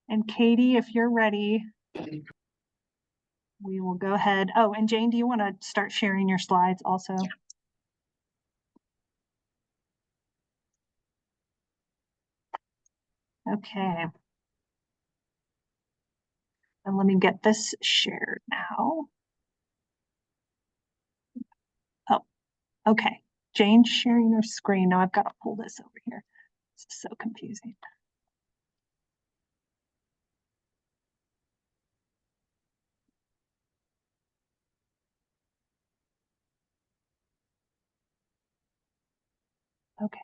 And Katie, if you're ready, we will go ahead. Oh, and Jane, do you want to start sharing your slides also? Okay. And let me get this shared now. Oh, okay. Jane's sharing her screen. Now I've got to pull this over here. This is so confusing. Okay.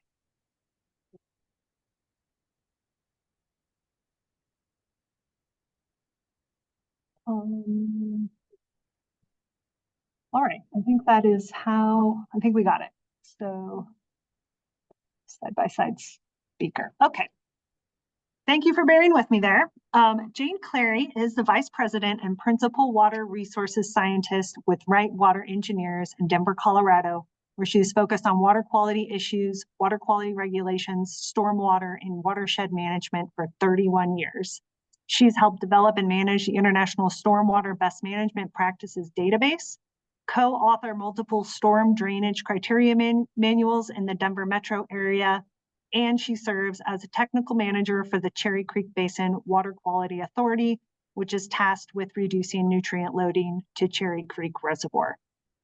All right, I think that is I think we got it. So side-by-side speaker. Okay. Thank you for bearing with me there. Jane Clary is the Vice President and Principal Water Resources Scientist with Wright Water Engineers in Denver, Colorado, where she is focused on water quality issues, water quality regulations, stormwater, and watershed management for 31 years. She's helped develop and manage the International Stormwater Best Management Practices database, co-author multiple storm drainage criteria manuals in the Denver metro area, and she serves as a technical manager for the Cherry Creek Basin Water Quality Authority, which is tasked with reducing nutrient loading to Cherry Creek Reservoir.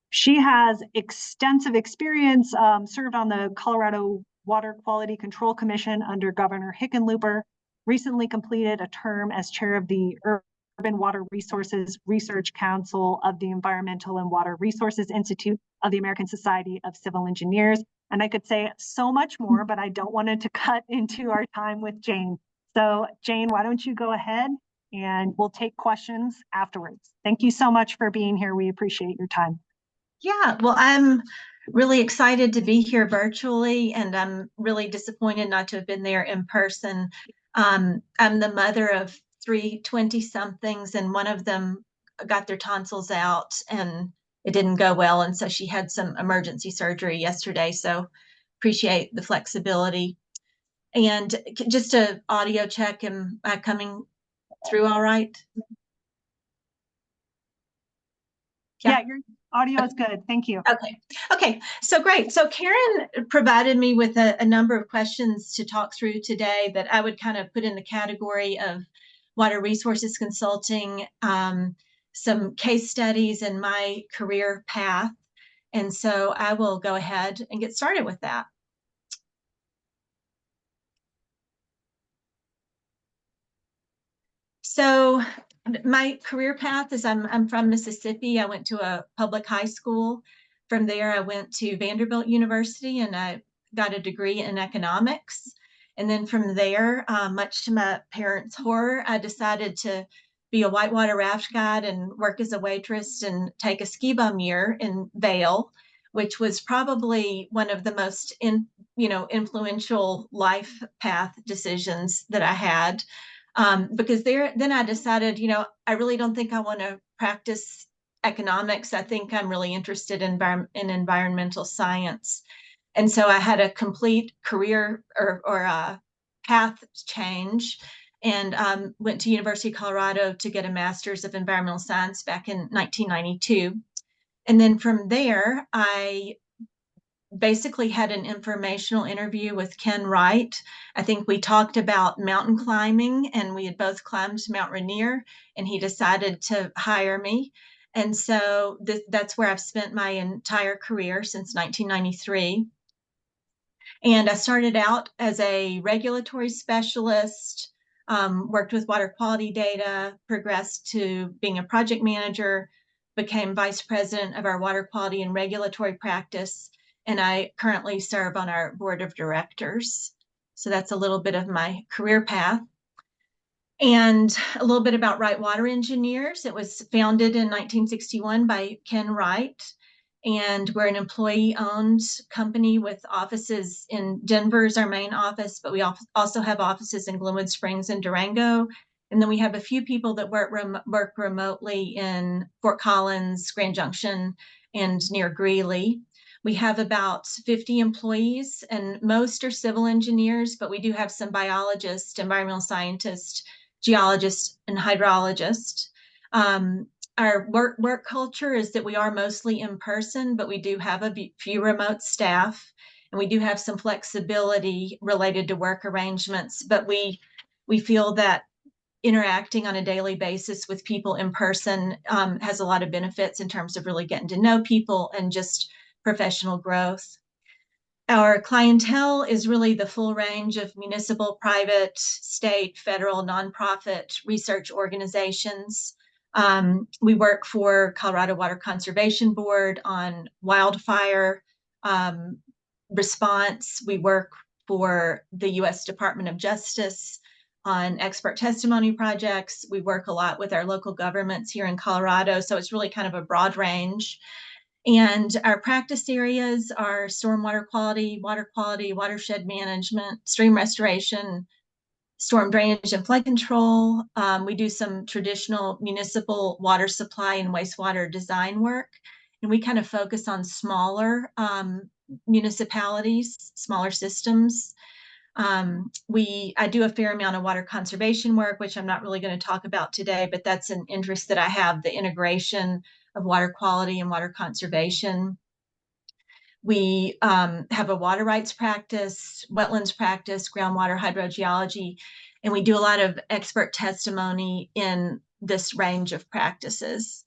She has extensive experience, served on the Colorado Water Quality Control Commission under Governor Hickenlooper, recently completed a term as chair of the Urban Water Resources Research Council of the Environmental and Water Resources Institute of the American Society of Civil Engineers. And I could say so much more, but I don't want it to cut into our time with Jane. So Jane, why don't you go ahead and we'll take questions afterwards. Thank you so much for being here. We appreciate your time. Yeah, well, I'm really excited to be here virtually, and I'm really disappointed not to have been there in person. I'm the mother of three 20-somethings, and one of them got their tonsils out, and it didn't go well, and so she had some emergency surgery yesterday, so appreciate the flexibility. And just a audio check, am I coming through all right? Yeah, your audio is good. Thank you. Okay, so great. So Karen provided me with a number of questions to talk through today that I would kind of put in the category of water resources consulting, some case studies in my career path. And so I will go ahead and get started with that. So my career path is I'm from Mississippi. I went to a public high school. From there, I went to Vanderbilt University and I got a degree in economics. And then from there, much to my parents' horror, I decided to be a whitewater raft guide and work as a waitress and take a ski bum year in Vail, which was probably one of the most influential life path decisions that I had. Because then I decided, I really don't think I want to practice economics. I think I'm really interested in environmental science. And so I had a complete career or a path change and went to University of Colorado to get a master's of environmental science back in 1992. And then from there, I basically had an informational interview with Ken Wright. I think we talked about mountain climbing and we had both climbed Mount Rainier and he decided to hire me. And so that's where I've spent my entire career since 1993. And I started out as a regulatory specialist, worked with water quality data, progressed to being a project manager, became vice president of our water quality and regulatory practice, and I currently serve on our board of directors. So that's a little bit of my career path. And a little bit about Wright Water Engineers. It was founded in 1961 by Ken Wright, and we're an employee-owned company with offices in Denver is our main office, but we also have offices in Glenwood Springs and Durango. And then we have a few people that work remotely in Fort Collins, Grand Junction, and near Greeley. We have about 50 employees, and most are civil engineers, but we do have some biologists, environmental scientists, geologist and hydrologist. Our work culture is that we are mostly in person, but we do have a few remote staff, and we do have some flexibility related to work arrangements. But we feel that interacting on a daily basis with people in person has a lot of benefits in terms of really getting to know people and just professional growth. Our clientele is really the full range of municipal, private, state, federal, nonprofit research organizations. We work for Colorado Water Conservation Board on wildfire response. We work for the U.S. Department of Justice on expert testimony projects. We work a lot with our local governments here in Colorado, so it's really kind of a broad range. And our practice areas are stormwater quality, watershed management, stream restoration, storm drainage and flood control. We do some traditional municipal water supply and wastewater design work. And we kind of focus on smaller municipalities, smaller systems. I do a fair amount of water conservation work, which I'm not really going to talk about today, but that's an interest that I have, the integration of water quality and water conservation. We have a water rights practice, wetlands practice, groundwater hydrogeology, and we do a lot of expert testimony in this range of practices.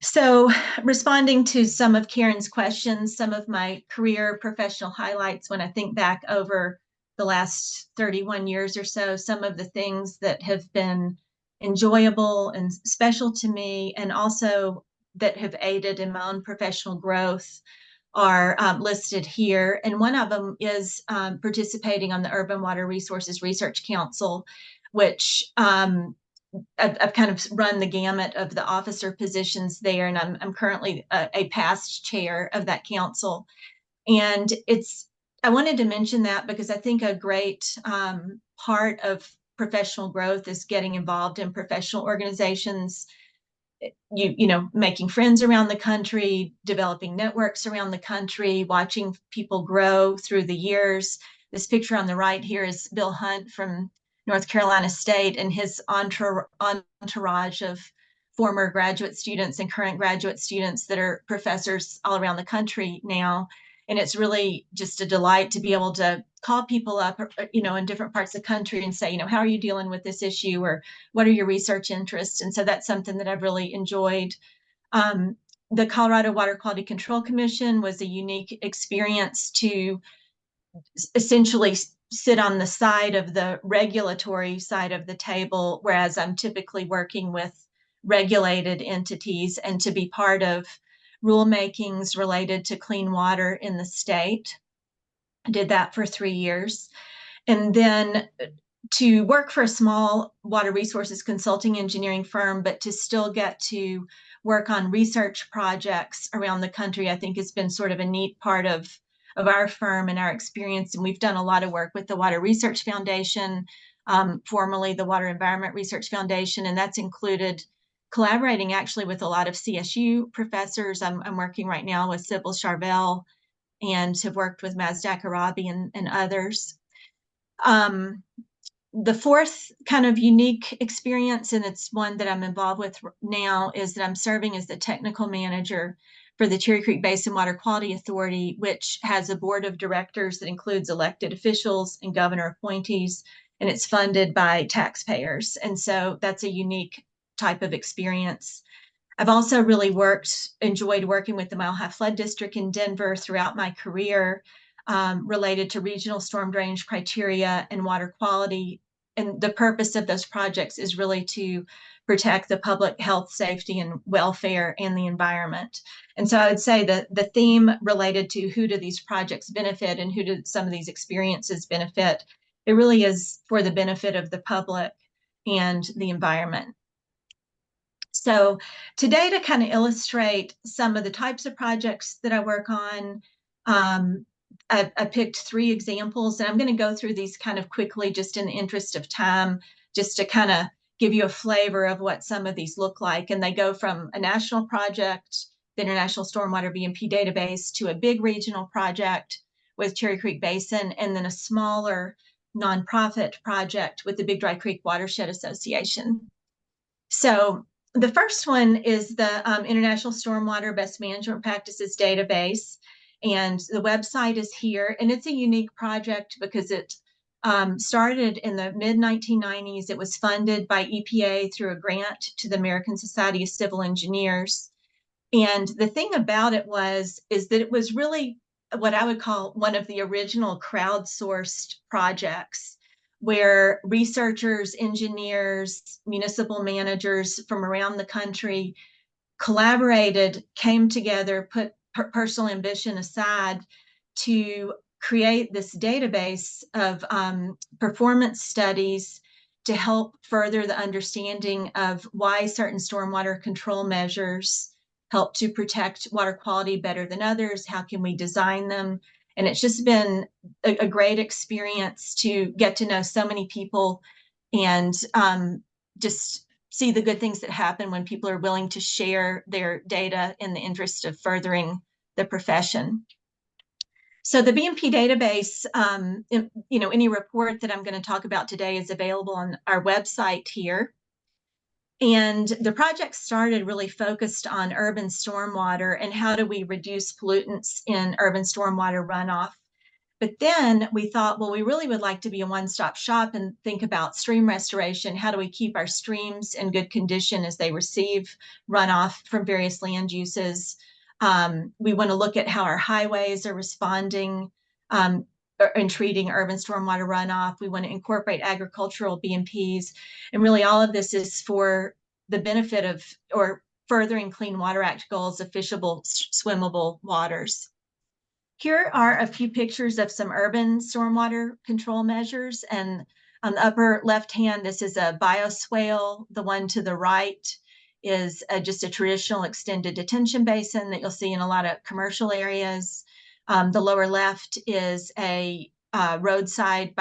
So, responding to some of Karen's questions, some of my career professional highlights when I think back over the last 31 years or so, some of the things that have been enjoyable and special to me, and also that have aided in my own professional growth, are listed here. And one of them is participating on the Urban Water Resources Research Council, which I've kind of run the gamut of the officer positions there, and I'm currently a past chair of that council. And I wanted to mention that because I think a great part of professional growth is getting involved in professional organizations, making friends around the country, developing networks around the country, watching people grow through the years. This picture on the right here is Bill Hunt from North Carolina State and his entourage of former graduate students and current graduate students that are professors all around the country now. And it's really just a delight to be able to call people up, in different parts of the country and say, how are you dealing with this issue, or what are your research interests? And so that's something that I've really enjoyed. The Colorado Water Quality Control Commission was a unique experience to essentially sit on the side of the regulatory side of the table, whereas I'm typically working with regulated entities, and to be part of rulemakings related to clean water in the state. I did that for 3 years. And then to work for a small water resources consulting engineering firm, but to still get to work on research projects around the country, I think has been sort of a neat part of our firm and our experience. And we've done a lot of work with the Water Research Foundation, formerly the Water Environment Research Foundation, and that's included collaborating actually with a lot of CSU professors. I'm working right now with Sybil Charvel, and have worked with Mazdak Arabi and others. The fourth kind of unique experience, and it's one that I'm involved with now, is that I'm serving as the technical manager for the Cherry Creek Basin Water Quality Authority, which has a board of directors that includes elected officials and governor appointees, and it's funded by taxpayers. And so that's a unique type of experience. I've also really enjoyed working with the Mile High Flood District in Denver throughout my career, related to regional storm drainage criteria and water quality. And the purpose of those projects is really to protect the public health, safety, and welfare and the environment. And so I would say that the theme related to who do these projects benefit and who do some of these experiences benefit, it really is for the benefit of the public and the environment. So today, to kind of illustrate some of the types of projects that I work on, I picked 3 examples, and I'm going to go through these kind of quickly just in the interest of time, just to kind of give you a flavor of what some of these look like. And they go from a national project, the International Stormwater BMP Database, to a big regional project with Cherry Creek Basin, and then a smaller nonprofit project with the Big Dry Creek Watershed Association. So the first one is the International Stormwater Best Management Practices Database. And the website is here. And it's a unique project because it started in the mid-1990s. It was funded by EPA through a grant to the American Society of Civil Engineers. And the thing about it is that it was really what I would call one of the original crowdsourced projects where researchers, engineers, municipal managers from around the country collaborated, came together, put personal ambition aside to create this database of performance studies to help further the understanding of why certain stormwater control measures help to protect water quality better than others. How can we design them? And it's just been a great experience to get to know so many people and just see the good things that happen when people are willing to share their data in the interest of furthering the profession. So the BMP database, any report that I'm going to talk about today is available on our website here. And the project started really focused on urban stormwater and how do we reduce pollutants in urban stormwater runoff. But then we thought, well, we really would like to be a one-stop shop and think about stream restoration. How do we keep our streams in good condition as they receive runoff from various land uses? We want to look at how our highways are responding in treating urban stormwater runoff. We want to incorporate agricultural BMPs. And really all of this is for the benefit of or furthering Clean Water Act goals of fishable, swimmable waters. Here are a few pictures of some urban stormwater control measures. And on the upper left hand, this is a bioswale. The one to the right is just a traditional extended detention basin that you'll see in a lot of commercial areas. The lower left is a roadside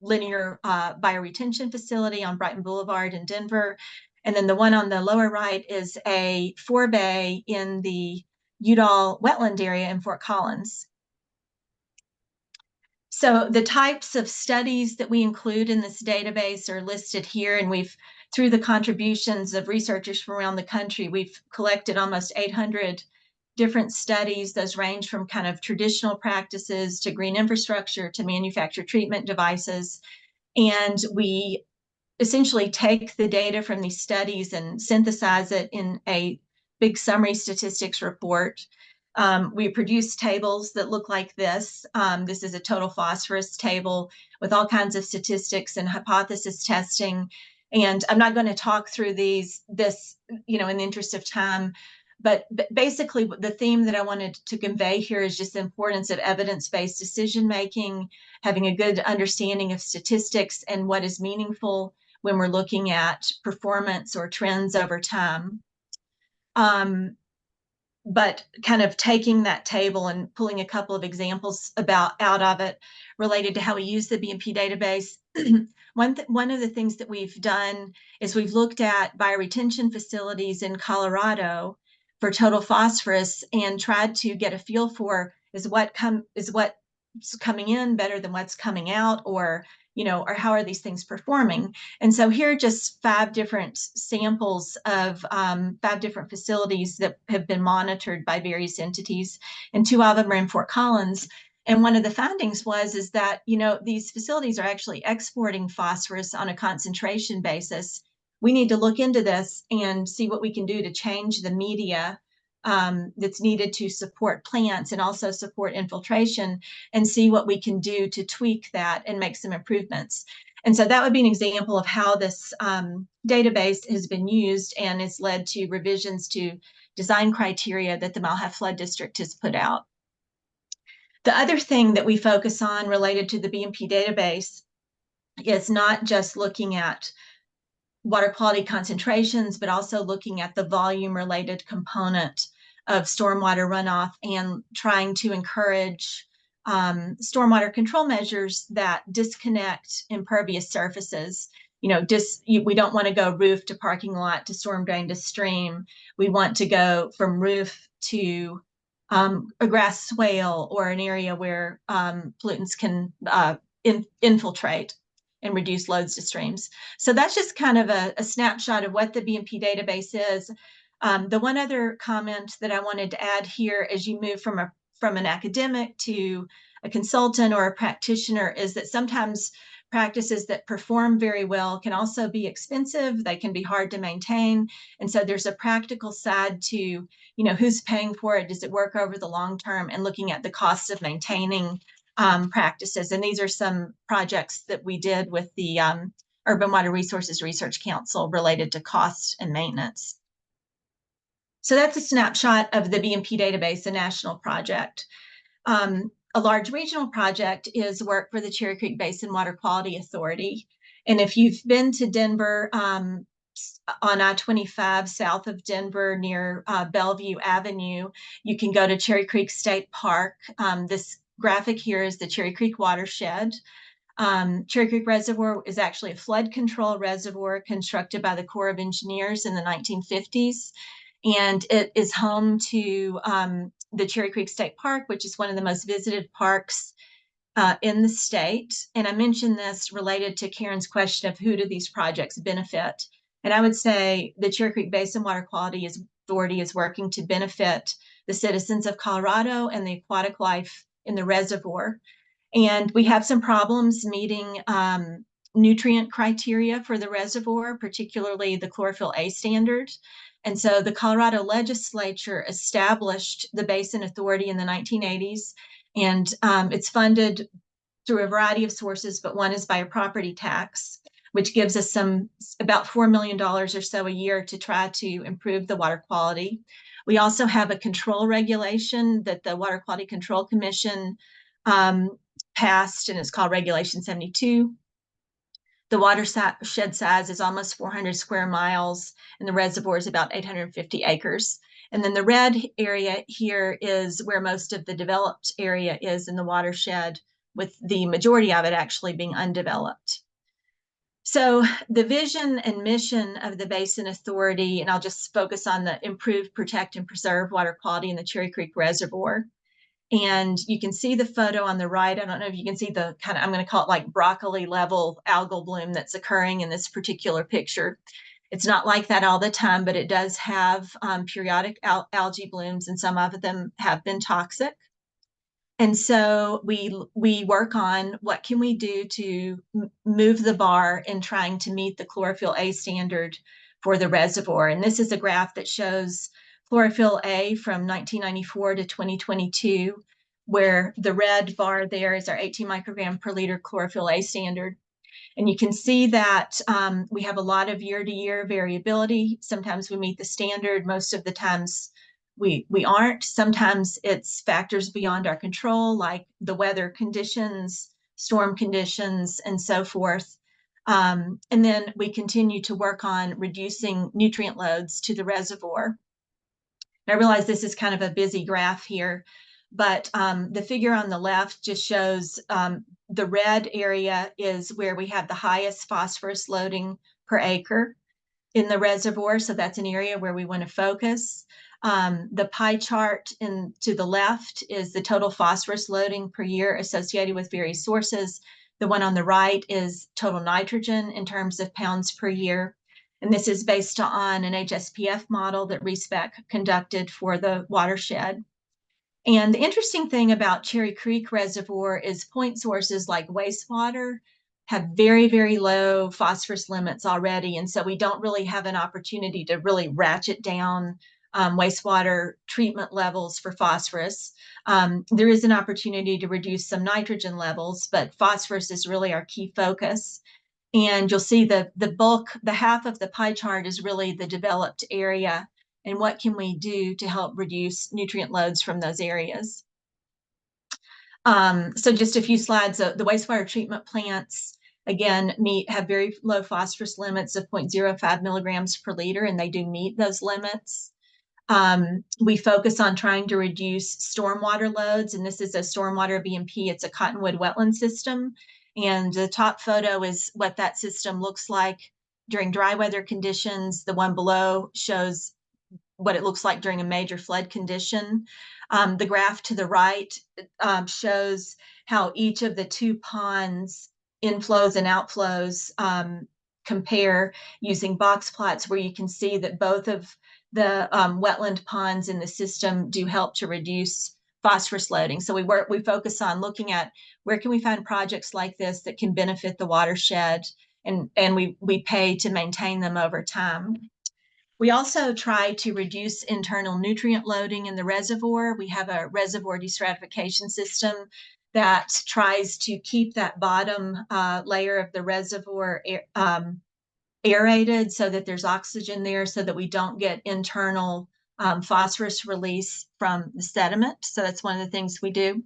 linear bioretention facility on Brighton Boulevard in Denver. And then the one on the lower right is a forebay in the Udall wetland area in Fort Collins. So the types of studies that we include in this database are listed here, and through the contributions of researchers from around the country, we've collected almost 800 different studies. Those range from kind of traditional practices to green infrastructure to manufactured treatment devices. And we essentially take the data from these studies and synthesize it in a big summary statistics report. We produce tables that look like this. This is a total phosphorus table with all kinds of statistics and hypothesis testing. And I'm not going to talk through this, in the interest of time. But basically, the theme that I wanted to convey here is just the importance of evidence-based decision-making, having a good understanding of statistics and what is meaningful when we're looking at performance or trends over time. But kind of taking that table and pulling a couple of examples out of it related to how we use the BMP database. One of the things that we've done is we've looked at bioretention facilities in Colorado for total phosphorus and tried to get a feel for is what's coming in better than what's coming out, or how are these things performing? And so here are just 5 different samples of 5 different facilities that have been monitored by various entities, and 2 of them are in Fort Collins. And one of the findings is that, these facilities are actually exporting phosphorus on a concentration basis. We need to look into this and see what we can do to change the media that's needed to support plants and also support infiltration, and see what we can do to tweak that and make some improvements. And so that would be an example of how this database has been used and has led to revisions to design criteria that the Mile High Flood District has put out. The other thing that we focus on related to the BMP database is not just looking at water quality concentrations, but also looking at the volume related component of stormwater runoff and trying to encourage stormwater control measures that disconnect impervious surfaces. We don't want to go roof to parking lot to storm drain to stream. We want to go from roof to a grass swale or an area where pollutants can infiltrate and reduce loads to streams. So that's just kind of a snapshot of what the BMP database is. The one other comment that I wanted to add here as you move from an academic to a consultant or a practitioner is that sometimes practices that perform very well can also be expensive. They can be hard to maintain. And so there's a practical side to, you know, who's paying for it? Does it work over the long term? And looking at the costs of maintaining practices. And these are some projects that we did with the Urban Water Resources Research Council related to cost and maintenance. So that's a snapshot of the BMP database, a national project. A large regional project is work for the Cherry Creek Basin Water Quality Authority. And if you've been to Denver, on I-25 south of Denver near Bellevue Avenue, you can go to Cherry Creek State Park. This graphic here is the Cherry Creek watershed. Cherry Creek Reservoir is actually a flood control reservoir constructed by the Corps of Engineers in the 1950s. And it is home to the Cherry Creek State Park, which is one of the most visited parks in the state. And I mentioned this related to Karen's question of who do these projects benefit. And I would say the Cherry Creek Basin Water Quality Authority is working to benefit the citizens of Colorado and the aquatic life in the reservoir. And we have some problems meeting nutrient criteria for the reservoir, particularly the chlorophyll A standard. And so the Colorado legislature established the Basin Authority in the 1980s, and it's funded through a variety of sources, but one is by a property tax, which gives us about $4 million or so a year to try to improve the water quality. We also have a control regulation that the Water Quality Control Commission passed, and it's called Regulation 72. The watershed size is almost 400 square miles, and the reservoir is about 850 acres. And then the red area here is where most of the developed area is in the watershed, with the majority of it actually being undeveloped. So the vision and mission of the Basin Authority, and I'll just focus on the improve, protect, and preserve water quality in the Cherry Creek Reservoir. And you can see the photo on the right. I don't know if you can see the kind of, I'm going to call it like broccoli level algal bloom that's occurring in this particular picture. It's not like that all the time, but it does have periodic algae blooms, and some of them have been toxic. And so we work on what can we do to move the bar in trying to meet the chlorophyll A standard for the reservoir. And this is a graph that shows chlorophyll A from 1994 to 2022, where the red bar there is our 18 microgram per liter chlorophyll A standard. And you can see that we have a lot of year-to-year variability. Sometimes we meet the standard, most of the times we aren't. Sometimes it's factors beyond our control, like the weather conditions, storm conditions, and so forth. And then we continue to work on reducing nutrient loads to the reservoir. I realize this is kind of a busy graph here, but the figure on the left just shows the red area is where we have the highest phosphorus loading per acre in the reservoir. So that's an area where we want to focus. The pie chart to the left is the total phosphorus loading per year associated with various sources. The one on the right is total nitrogen in terms of pounds per year. And this is based on an HSPF model that RESPEC conducted for the watershed. And the interesting thing about Cherry Creek Reservoir is point sources like wastewater have very, very low phosphorus limits already. And so we don't really have an opportunity to really ratchet down wastewater treatment levels for phosphorus. There is an opportunity to reduce some nitrogen levels, but phosphorus is really our key focus. And you'll see the bulk, the half of the pie chart is really the developed area, and what can we do to help reduce nutrient loads from those areas. So just a few slides. The wastewater treatment plants, again, have very low phosphorus limits of 0.05 milligrams per liter, and they do meet those limits. We focus on trying to reduce stormwater loads, and this is a stormwater BMP. It's a cottonwood wetland system. And the top photo is what that system looks like during dry weather conditions. The one below shows what it looks like during a major flood condition. The graph to the right shows how each of the two ponds inflows and outflows compare using box plots, where you can see that both of the wetland ponds in the system do help to reduce phosphorus loading. So we focus on looking at where can we find projects like this that can benefit the watershed, and we pay to maintain them over time. We also try to reduce internal nutrient loading in the reservoir. We have a reservoir destratification system that tries to keep that bottom layer of the reservoir aerated so that there's oxygen there, so that we don't get internal phosphorus release from the sediment. So that's one of the things we do.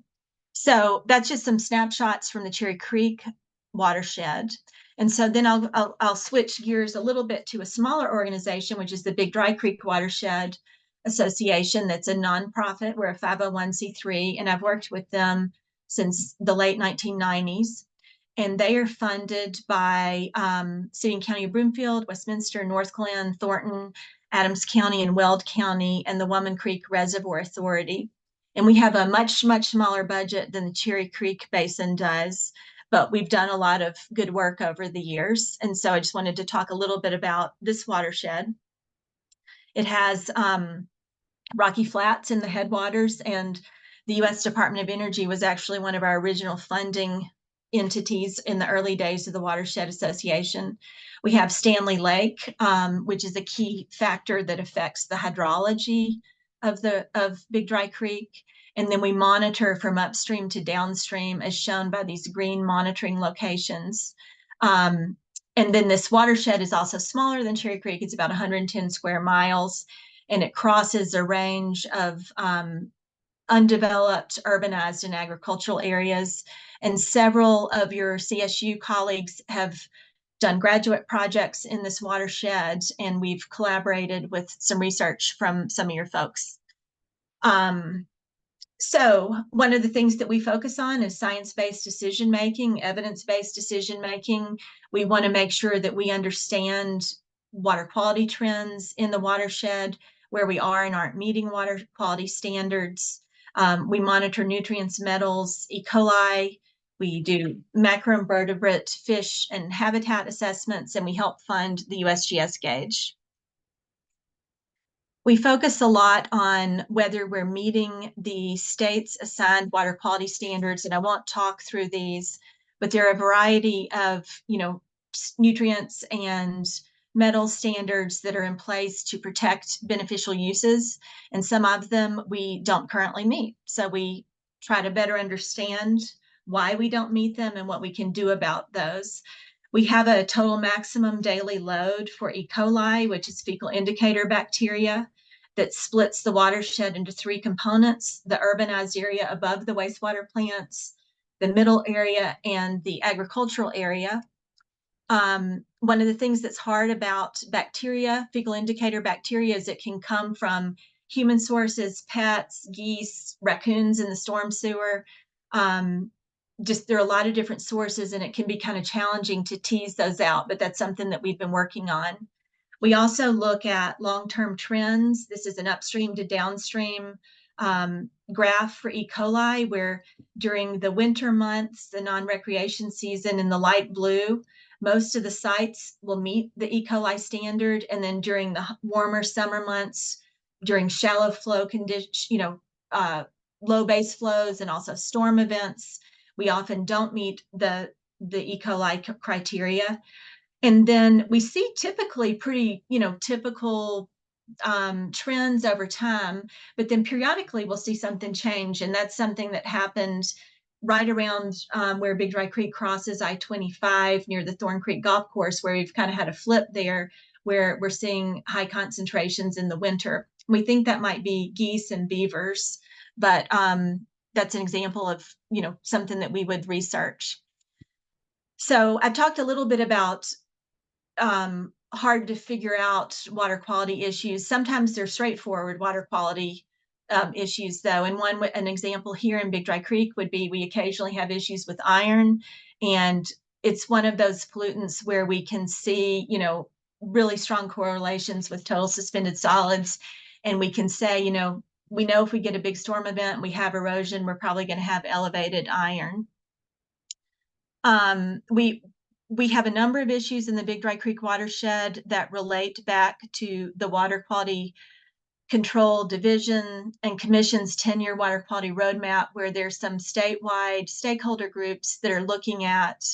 So that's just some snapshots from the Cherry Creek watershed. And so then I'll switch gears a little bit to a smaller organization, which is the Big Dry Creek Watershed Association. That's a nonprofit. We're a 501c3, and I've worked with them since the late 1990s. And they are funded by City and County of Broomfield, Westminster, North Glen, Thornton, Adams County, and Weld County, and the Woman Creek Reservoir Authority. And we have a much, much smaller budget than the Cherry Creek Basin does, but we've done a lot of good work over the years. And so I just wanted to talk a little bit about this watershed. It has rocky flats in the headwaters, and the U.S. Department of Energy was actually one of our original funding entities in the early days of the Watershed Association. We have Stanley Lake, which is a key factor that affects the hydrology of Big Dry Creek. And then we monitor from upstream to downstream, as shown by these green monitoring locations. And then this watershed is also smaller than Cherry Creek. It's about 110 square miles, and it crosses a range of undeveloped, urbanized, and agricultural areas. And several of your CSU colleagues have done graduate projects in this watershed, and we've collaborated with some research from some of your folks. So one of the things that we focus on is science-based decision-making, evidence-based decision-making. We want to make sure that we understand water quality trends in the watershed, where we are and aren't meeting water quality standards. We monitor nutrients, metals, E. coli. We do macroinvertebrate fish and habitat assessments, and we help fund the USGS gauge. We focus a lot on whether we're meeting the state's assigned water quality standards, and I won't talk through these, but there are a variety of, nutrients and metal standards that are in place to protect beneficial uses, and some of them we don't currently meet. So we try to better understand why we don't meet them and what we can do about those. We have a total maximum daily load for E. coli, which is fecal indicator bacteria, that splits the watershed into three components: the urbanized area above the wastewater plants, the middle area, and the agricultural area. One of the things that's hard about bacteria, fecal indicator bacteria, is it can come from human sources, pets, geese, raccoons in the storm sewer. There are a lot of different sources, and it can be kind of challenging to tease those out, but that's something that we've been working on. We also look at long-term trends. This is an upstream to downstream graph for E. coli, where during the winter months, the non-recreation season, in the light blue, most of the sites will meet the E. coli standard. And then during the warmer summer months, during shallow flow conditions, low base flows and also storm events, we often don't meet the E. coli criteria. And then we see typically pretty, typical trends over time, but then periodically we'll see something change. And that's something that happened right around where Big Dry Creek crosses I-25 near the Thorn Creek Golf Course, where we've kind of had a flip there, where we're seeing high concentrations in the winter. We think that might be geese and beavers, but that's an example of, something that we would research. So I talked a little bit about hard to figure out water quality issues. Sometimes they're straightforward water quality issues, though. And an example here in Big Dry Creek would be we occasionally have issues with iron, and it's one of those pollutants where we can see, really strong correlations with total suspended solids. And we can say, we know if we get a big storm event and we have erosion, we're probably going to have elevated iron. We have a number of issues in the Big Dry Creek watershed that relate back to the Water Quality Control Division and Commission's 10-year water quality roadmap, where there's some statewide stakeholder groups that are looking at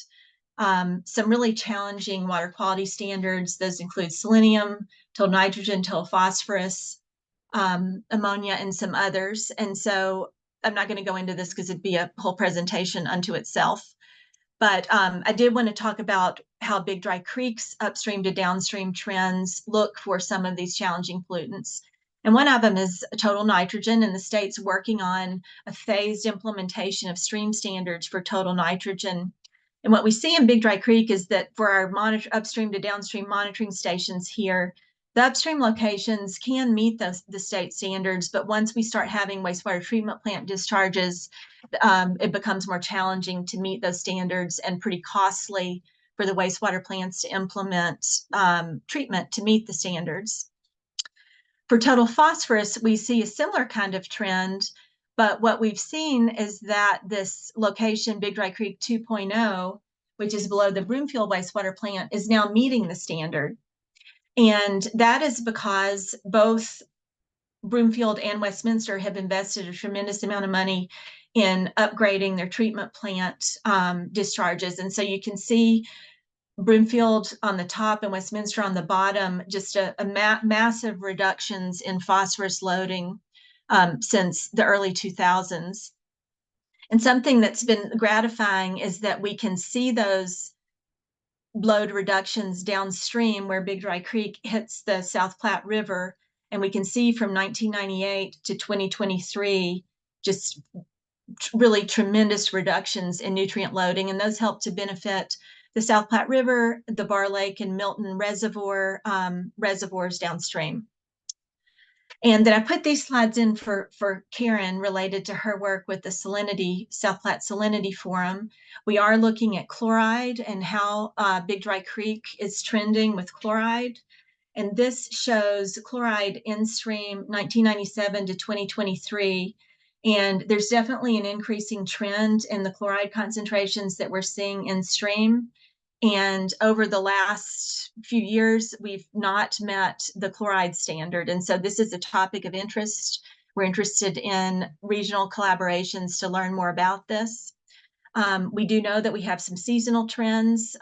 some really challenging water quality standards. Those include selenium, total nitrogen, total phosphorus, ammonia, and some others. And so I'm not going to go into this because it'd be a whole presentation unto itself. But I did want to talk about how Big Dry Creek's upstream to downstream trends look for some of these challenging pollutants. And one of them is total nitrogen, and the state's working on a phased implementation of stream standards for total nitrogen. And what we see in Big Dry Creek is that for our upstream to downstream monitoring stations here, the upstream locations can meet the state standards, but once we start having wastewater treatment plant discharges, it becomes more challenging to meet those standards and pretty costly for the wastewater plants to implement treatment to meet the standards. For total phosphorus, we see a similar kind of trend, but what we've seen is that this location, Big Dry Creek 2.0, which is below the Broomfield wastewater plant, is now meeting the standard. And that is because both Broomfield and Westminster have invested a tremendous amount of money in upgrading their treatment plant discharges. And so you can see Broomfield on the top and Westminster on the bottom, just massive reductions in phosphorus loading since the early 2000s. And something that's been gratifying is that we can see those load reductions downstream where Big Dry Creek hits the South Platte River. And we can see from 1998 to 2023, just really tremendous reductions in nutrient loading. And those help to benefit the South Platte River, the Bar Lake and Milton Reservoir reservoirs downstream. And then I put these slides in for Karen related to her work with the South Platte Salinity Forum. We are looking at chloride and how Big Dry Creek is trending with chloride. And this shows chloride in stream 1997 to 2023. And there's definitely an increasing trend in the chloride concentrations that we're seeing in stream. And over the last few years, we've not met the chloride standard. And so this is a topic of interest. We're interested in regional collaborations to learn more about this. We do know that we have some seasonal trends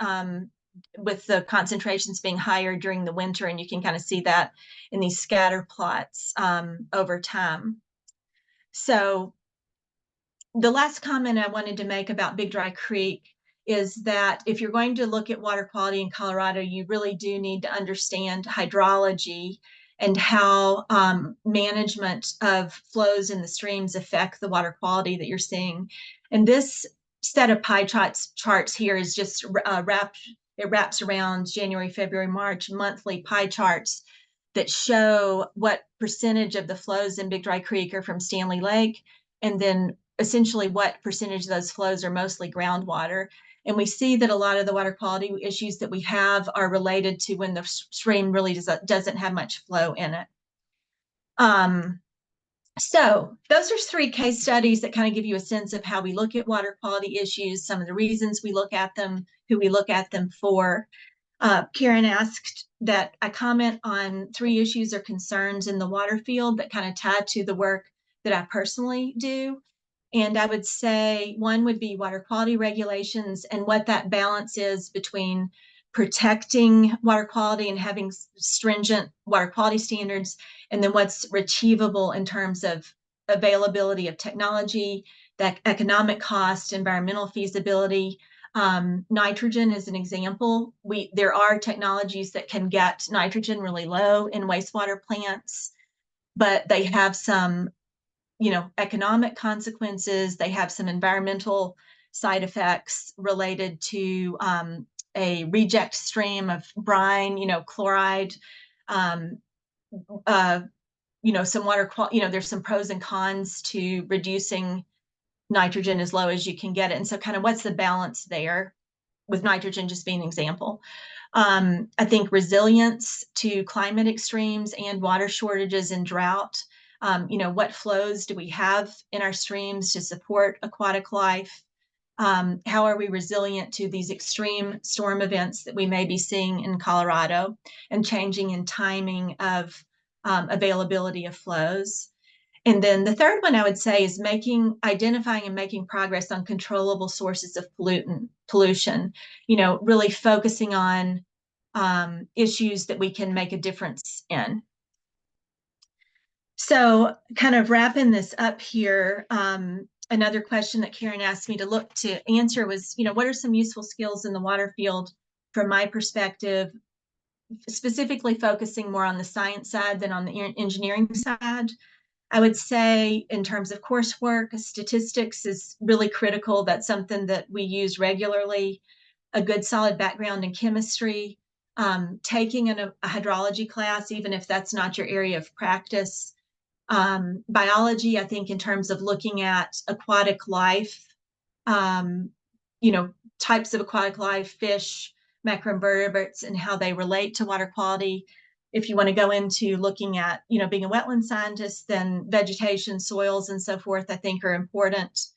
with the concentrations being higher during the winter, and you can kind of see that in these scatter plots over time. So the last comment I wanted to make about Big Dry Creek is that if you're going to look at water quality in Colorado, you really do need to understand hydrology and how management of flows in the streams affect the water quality that you're seeing. And this set of pie charts here is just wraps around January, February, March monthly pie charts that show what percentage of the flows in Big Dry Creek are from Stanley Lake, and then essentially what percentage of those flows are mostly groundwater. And we see that a lot of the water quality issues that we have are related to when the stream really doesn't have much flow in it. So those are 3 case studies that kind of give you a sense of how we look at water quality issues, some of the reasons we look at them, who we look at them for. Karen asked that I comment on 3 issues or concerns in the water field that kind of tie to the work that I personally do. And I would say one would be water quality regulations and what that balance is between protecting water quality and having stringent water quality standards, and then what's achievable in terms of availability of technology, that economic cost, environmental feasibility. Nitrogen is an example. There are technologies that can get nitrogen really low in wastewater plants, but they have some economic consequences. They have some environmental side effects related to a reject stream of brine, chloride, some water quality, there's some pros and cons to reducing nitrogen as low as you can get it. And so kind of what's the balance there, with nitrogen just being an example. I think resilience to climate extremes and water shortages and drought What flows do we have in our streams to support aquatic life? How are we resilient to these extreme storm events that we may be seeing in Colorado and changing in timing of availability of flows? And then the third one I would say is identifying and making progress on controllable sources of pollution, really focusing on issues that we can make a difference in. So kind of wrapping this up here, another question that Karen asked me to look to answer was, what are some useful skills in the water field from my perspective, specifically focusing more on the science side than on the engineering side? I would say in terms of coursework, statistics is really critical. That's something that we use regularly. A good solid background in chemistry, taking a hydrology class, even if that's not your area of practice. Biology, I think in terms of looking at aquatic life, types of aquatic life, fish, macroinvertebrates, and how they relate to water quality. If you want to go into looking at, being a wetland scientist, then vegetation, soils, and so forth, I think are important.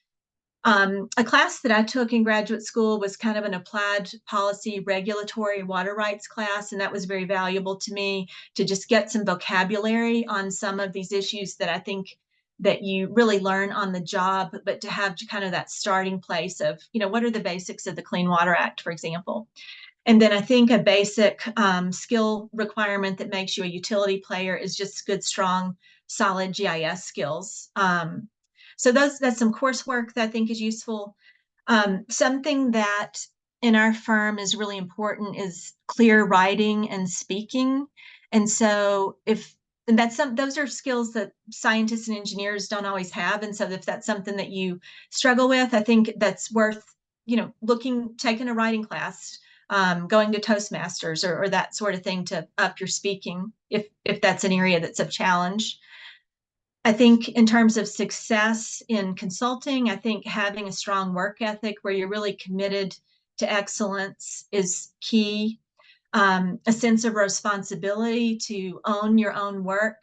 A class that I took in graduate school was kind of an applied policy regulatory water rights class, and that was very valuable to me to just get some vocabulary on some of these issues that I think that you really learn on the job, but to have kind of that starting place of, what are the basics of the Clean Water Act, for example. And then I think a basic skill requirement that makes you a utility player is just good, strong, solid GIS skills. So that's some coursework that I think is useful. Something that in our firm is really important is clear writing and speaking. And so those are skills that scientists and engineers don't always have. And so if that's something that you struggle with, I think that's worth, taking a writing class, going to Toastmasters or that sort of thing to up your speaking if that's an area that's a challenge. I think in terms of success in consulting, I think having a strong work ethic where you're really committed to excellence is key. A sense of responsibility to own your own work,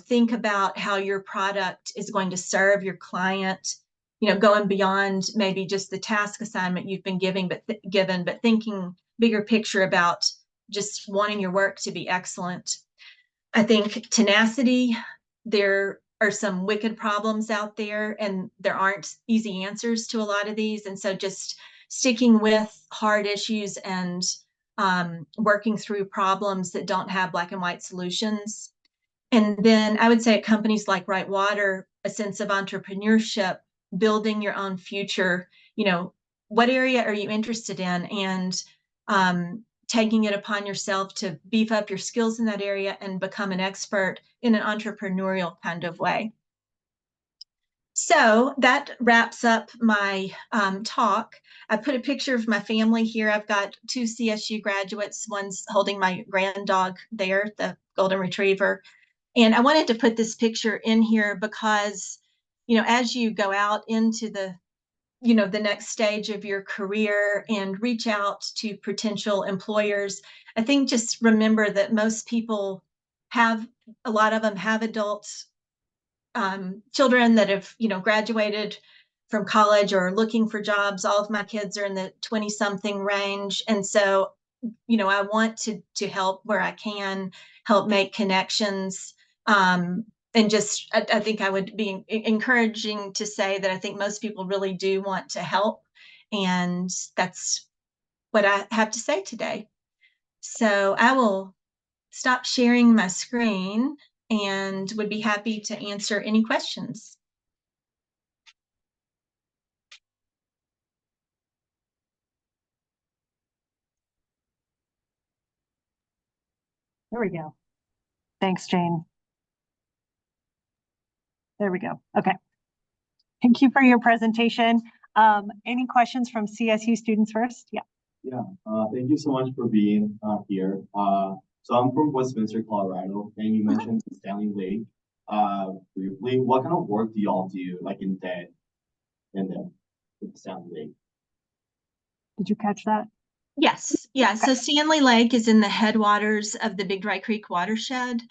think about how your product is going to serve your client, going beyond maybe just the task assignment you've been given, but thinking bigger picture about just wanting your work to be excellent. I think tenacity, there are some wicked problems out there and there aren't easy answers to a lot of these. And so just sticking with hard issues and working through problems that don't have black and white solutions. And then I would say at companies like Right Water, a sense of entrepreneurship, building your own future, what area are you interested in? And taking it upon yourself to beef up your skills in that area and become an expert in an entrepreneurial kind of way. So that wraps up my talk. I put a picture of my family here. I've got 2 CSU graduates. One's holding my grand dog there, the golden retriever. And I wanted to put this picture in here because, as you go out into the next stage of your career and reach out to potential employers, I think just remember that most people a lot of them have adults, children that have, graduated from college or looking for jobs. All of my kids are in the 20-something range. And so, I want to help where I can, help make connections. And just, I think I would be encouraging to say that I think most people really do want to help. And that's what I have to say today. So I will stop sharing my screen and would be happy to answer any questions. There we go. Thanks, Jane. There we go. Okay. Thank you for your presentation. Any questions from CSU students first? Yeah. Yeah, thank you so much for being here. So I'm from Westminster, Colorado, and you mentioned Stanley Lake. Briefly, what kind of work do y'all do, like in with Stanley Lake? Did you catch that? Yes. Yeah. So Stanley Lake is in the headwaters of the Big Dry Creek watershed.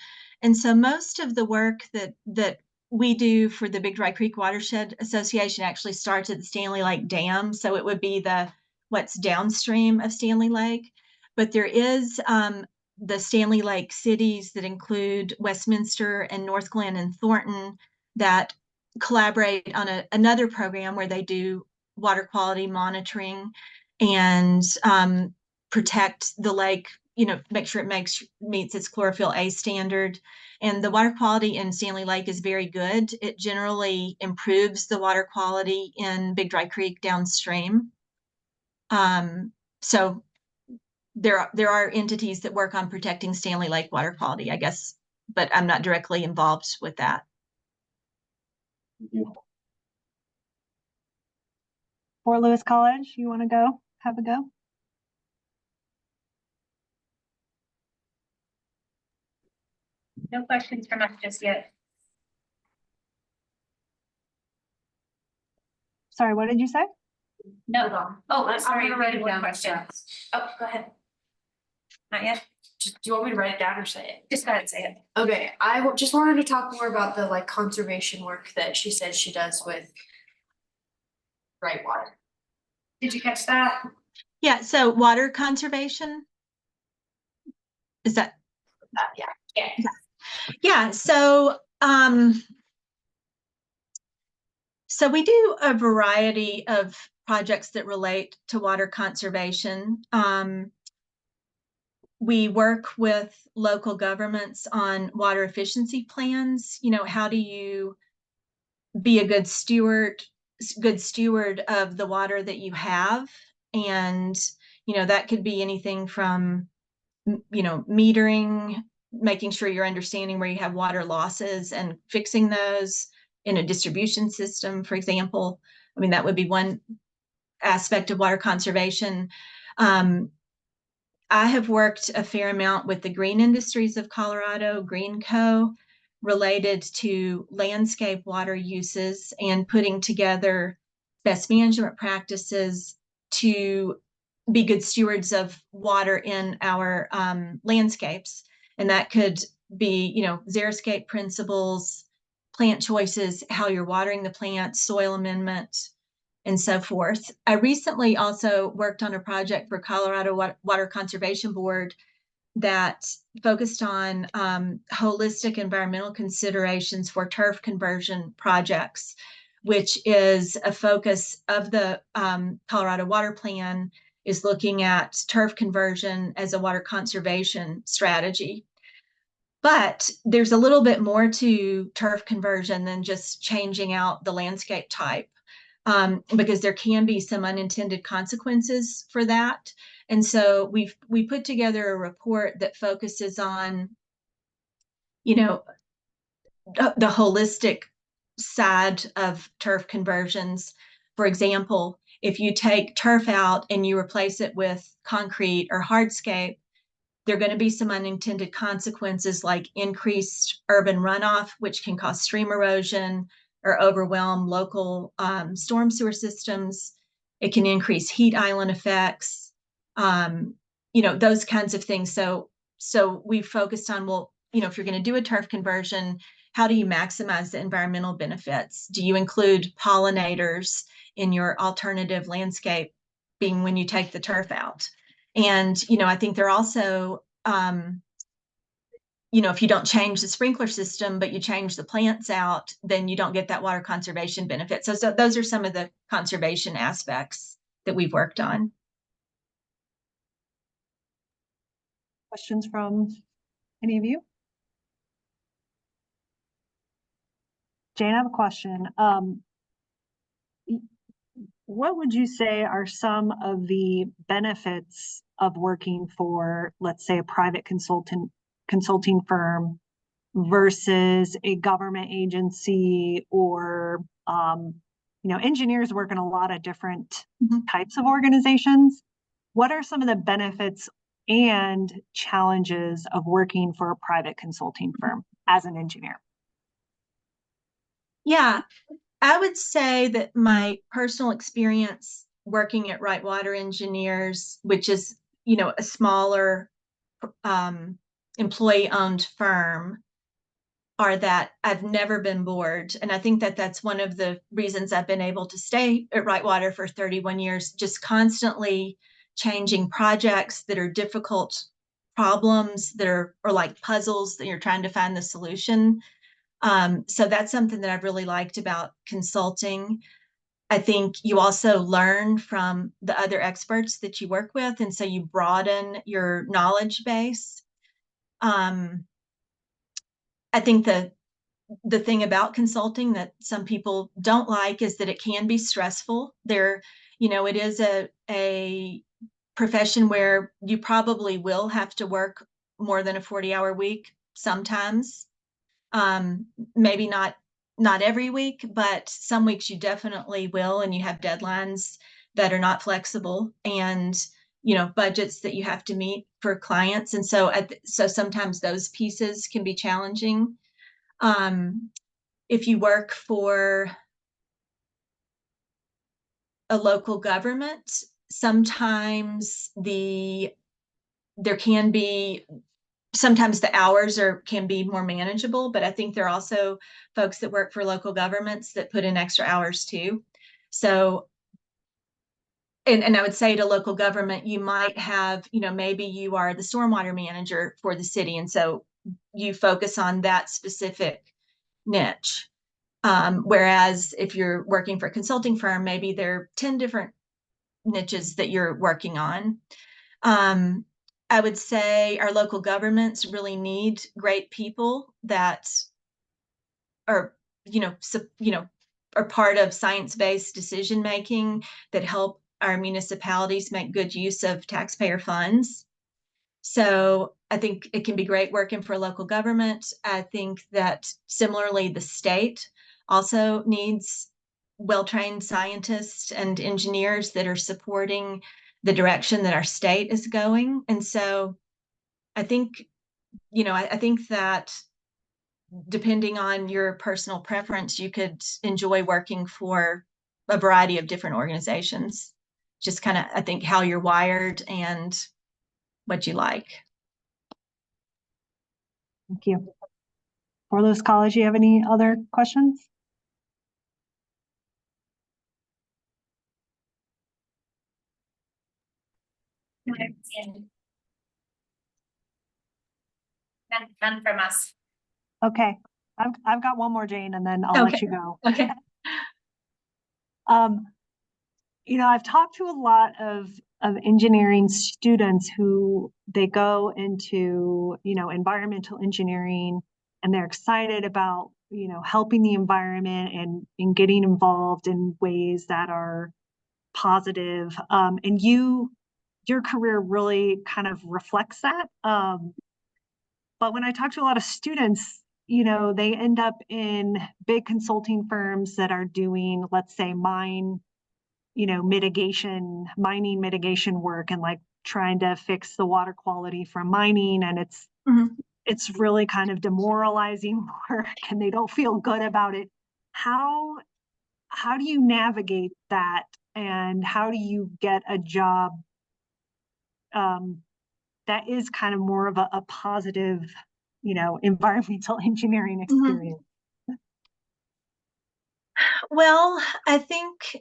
And so most of the work that we do for the Big Dry Creek Watershed Association actually starts at the Stanley Lake Dam. So it would be what's downstream of Stanley Lake. But there is the Stanley Lake cities that include Westminster and North Glen and Thornton that collaborate on another program where they do water quality monitoring and protect the lake, make sure it meets its chlorophyll A standard. And the water quality in Stanley Lake is very good. It generally improves the water quality in Big Dry Creek downstream. So there are entities that work on protecting Stanley Lake water quality, I guess, but I'm not directly involved with that. Thank you. Fort Lewis College, you want to go? Have a go? No questions from us just yet. Sorry, what did you say? No. Oh, I'm sorry. gonna write it one down question. fast. Oh, go ahead. Not yet. Do you want me to write it down or say it? Just go ahead and say it. Okay, just wanted to talk more about the conservation work that she said she does with Right Water. Did you catch that? Yeah, so water conservation. Is that? Yeah. Yeah. Yeah, so we do a variety of projects that relate to water conservation. We work with local governments on water efficiency plans. How do you be a good steward of the water that you have? And, that could be anything from, metering, making sure you're understanding where you have water losses and fixing those in a distribution system, for example. I mean, that would be one aspect of water conservation. I have worked a fair amount with the Green Industries of Colorado, Green Co., related to landscape water uses and putting together best management practices to be good stewards of water in our landscapes. And that could be, xeriscape principles, plant choices, how you're watering the plants, soil amendment, and so forth. I recently also worked on a project for Colorado Water Conservation Board that focused on holistic environmental considerations for turf conversion projects, which is a focus of the Colorado Water Plan, is looking at turf conversion as a water conservation strategy. But there's a little bit more to turf conversion than just changing out the landscape type. Because there can be some unintended consequences for that. And so we put together a report that focuses on, the holistic side of turf conversions. For example, if you take turf out and you replace it with concrete or hardscape, there are going to be some unintended consequences like increased urban runoff, which can cause stream erosion or overwhelm local storm sewer systems. It can increase heat island effects, those kinds of things. So we focused on, well, if you're going to do a turf conversion, how do you maximize the environmental benefits? Do you include pollinators in your alternative landscape being when you take the turf out? And, I think they're also, if you don't change the sprinkler system, but you change the plants out, then you don't get that water conservation benefit. So those are some of the conservation aspects that we've worked on. Questions from any of you? Jane, I have a question. What would you say are some of the benefits of working for, let's say, a private consulting firm versus a government agency, or engineers work in a lot of different types of organizations? What are some of the benefits and challenges of working for a private consulting firm as an engineer? Yeah, I would say that my personal experience working at Right Water Engineers, which is, a smaller employee-owned firm, are that I've never been bored. And I think that that's one of the reasons I've been able to stay at Wrightwater for 31 years, just constantly changing projects that are difficult problems that are or like puzzles that you're trying to find the solution. So that's something that I've really liked about consulting. I think you also learn from the other experts that you work with, and so you broaden your knowledge base. I think the thing about consulting that some people don't like is that it can be stressful. It is a profession where you probably will have to work more than a 40-hour week sometimes. Maybe not every week, but some weeks you definitely will, and you have deadlines that are not flexible, and budgets that you have to meet for clients, and so sometimes those pieces can be challenging. If you work for a local government, sometimes there can be sometimes the hours can be more manageable, but I think there are also folks that work for local governments that put in extra hours too. So, and I would say to local government, you might have, maybe you are the stormwater manager for the city, and so you focus on that specific niche. Whereas if you're working for a consulting firm, maybe there are 10 different niches that you're working on. I would say our local governments really need great people that are, are part of science-based decision making that help our municipalities make good use of taxpayer funds. So I think it can be great working for a local government. I think that similarly, the state also needs well-trained scientists and engineers that are supporting the direction that our state is going. And so I think, I think that depending on your personal preference, you could enjoy working for a variety of different organizations. Just kind of, I think, how you're wired and what you like. Thank you. Orlos College, you have any other questions? None from us. Okay, I've got one more, Jane, and then I'll let you go. Okay. I've talked to a lot of engineering students who they go into, environmental engineering, and they're excited about, helping the environment and getting involved in ways that are positive. And your career really kind of reflects that. But when I talk to a lot of students, they end up in big consulting firms that are doing, let's say, mining mitigation work, and like trying to fix the water quality from mining. And it's really kind of demoralizing work, and they don't feel good about it. How do you navigate that, and how do you get a job that is kind of more of a positive, environmental engineering experience? Well, I think,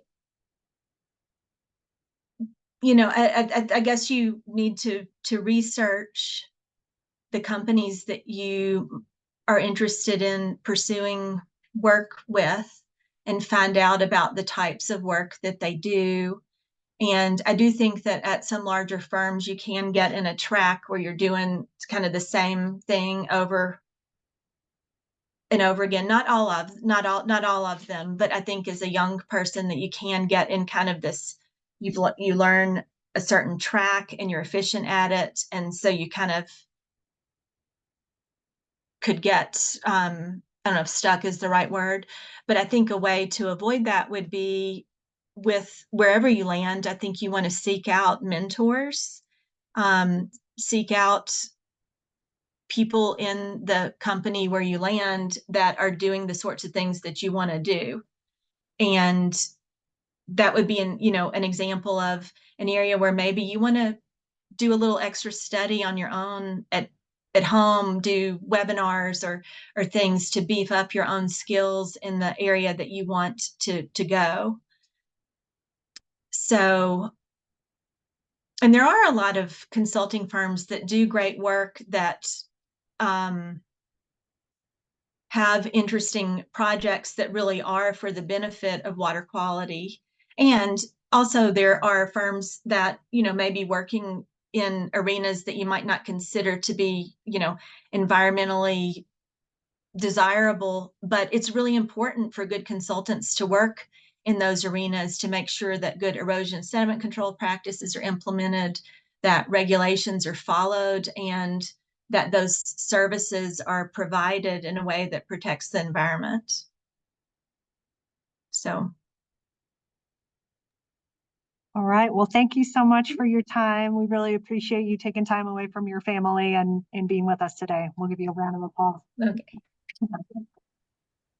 I guess you need to research the companies that you are interested in pursuing work with and find out about the types of work that they do. And I do think that at some larger firms, you can get in a track where you're doing kind of the same thing over and over again. Not all of them, but I think as a young person that you can get in kind of this, you learn a certain track and you're efficient at it. And so you kind of could get, I don't know if stuck is the right word, but I think a way to avoid that would be with wherever you land. I think you want to seek out mentors, seek out people in the company where you land that are doing the sorts of things that you want to do. And that would be an example of an area where maybe you want to do a little extra study on your own at at home, do webinars or things to beef up your own skills in the area that you want to go. So, and there are a lot of consulting firms that do great work that have interesting projects that really are for the benefit of water quality. And also there are firms that, may be working in arenas that you might not consider to be, environmentally desirable, but it's really important for good consultants to work in those arenas to make sure that good erosion and sediment control practices are implemented, that regulations are followed, and that those services are provided in a way that protects the environment. So. All right. Well, thank you so much for your time. We really appreciate you taking time away from your family and being with us today. We'll give you a round of applause. Okay.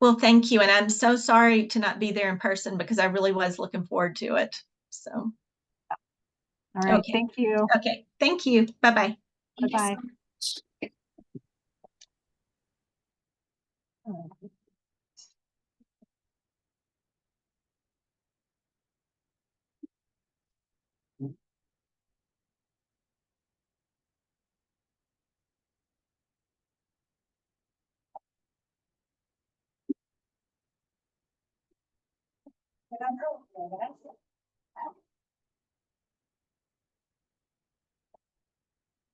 Well, thank you. And I'm so sorry to not be there in person because I really was looking forward to it. So. All right. Okay. Thank you. Okay. Thank you. Bye-bye. Bye-bye.